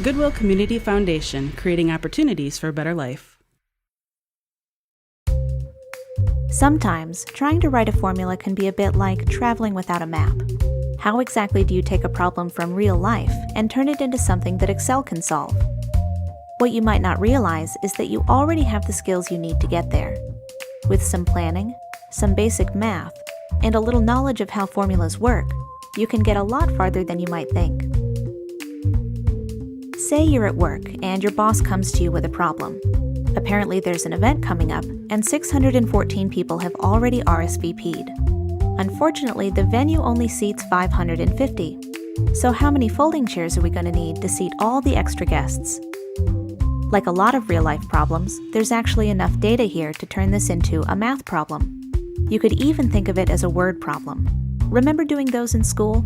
Goodwill Community Foundation, creating opportunities for a better life. Sometimes, trying to write a formula can be a bit like traveling without a map. How exactly do you take a problem from real life and turn it into something that Excel can solve? What you might not realize is that you already have the skills you need to get there. With some planning, some basic math, and a little knowledge of how formulas work, you can get a lot farther than you might think. Say you're at work and your boss comes to you with a problem. Apparently there's an event coming up and 614 people have already RSVP'd. Unfortunately, the venue only seats 550. So how many folding chairs are we going to need to seat all the extra guests? Like a lot of real-life problems, there's actually enough data here to turn this into a math problem. You could even think of it as a word problem. Remember doing those in school?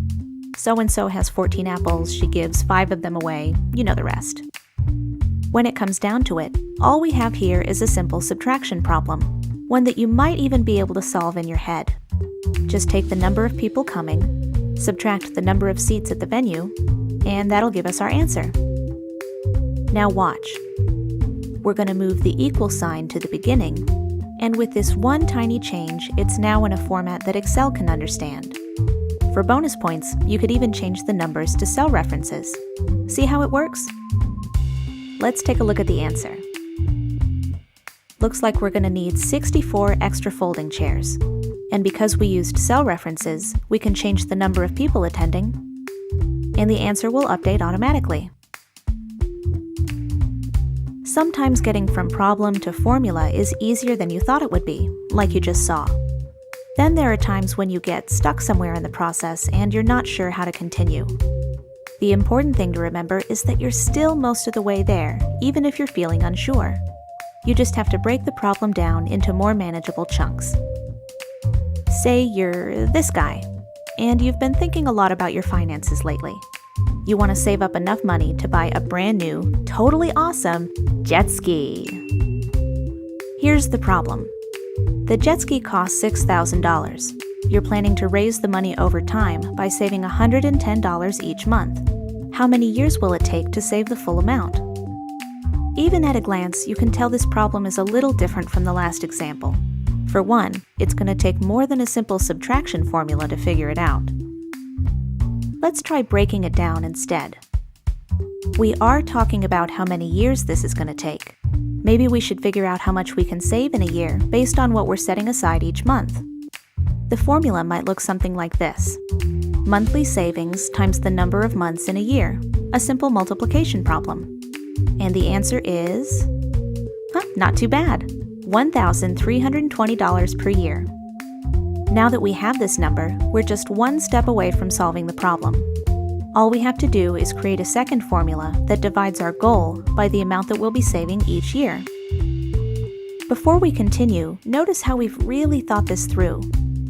So-and-so has 14 apples, she gives 5 of them away, you know the rest. When it comes down to it, all we have here is a simple subtraction problem, one that you might even be able to solve in your head. Just take the number of people coming, subtract the number of seats at the venue, and that'll give us our answer. Now watch. We're going to move the equal sign to the beginning, and with this one tiny change, it's now in a format that Excel can understand. For bonus points, you could even change the numbers to cell references. See how it works? Let's take a look at the answer. Looks like we're going to need 64 extra folding chairs. And because we used cell references, we can change the number of people attending, and the answer will update automatically. Sometimes getting from problem to formula is easier than you thought it would be, like you just saw. Then there are times when you get stuck somewhere in the process and you're not sure how to continue. The important thing to remember is that you're still most of the way there, even if you're feeling unsure. You just have to break the problem down into more manageable chunks. Say you're this guy, and you've been thinking a lot about your finances lately. You want to save up enough money to buy a brand new, totally awesome jet ski. Here's the problem. The jet ski costs $6,000. You're planning to raise the money over time by saving $110 each month. How many years will it take to save the full amount? Even at a glance, you can tell this problem is a little different from the last example. For one, it's going to take more than a simple subtraction formula to figure it out. Let's try breaking it down instead. We are talking about how many years this is going to take. Maybe we should figure out how much we can save in a year based on what we're setting aside each month. The formula might look something like this. Monthly savings times the number of months in a year, a simple multiplication problem. And the answer is, not too bad, $1,320 per year. Now that we have this number, we're just one step away from solving the problem. All we have to do is create a second formula that divides our goal by the amount that we'll be saving each year. Before we continue, notice how we've really thought this through.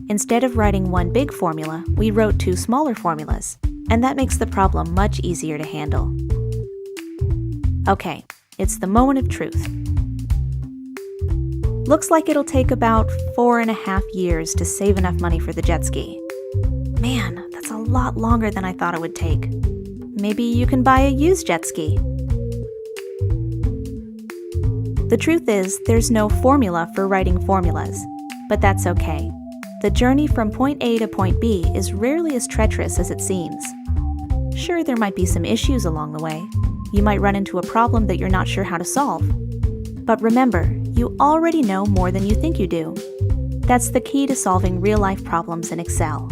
Instead of writing one big formula, we wrote 2 smaller formulas, and that makes the problem much easier to handle. Okay, it's the moment of truth. Looks like it'll take about 4.5 years to save enough money for the jet ski. Man, that's a lot longer than I thought it would take. Maybe you can buy a used jet ski. The truth is, there's no formula for writing formulas, but that's okay. The journey from point A to point B is rarely as treacherous as it seems. Sure, there might be some issues along the way. You might run into a problem that you're not sure how to solve. But remember, you already know more than you think you do. That's the key to solving real-life problems in Excel.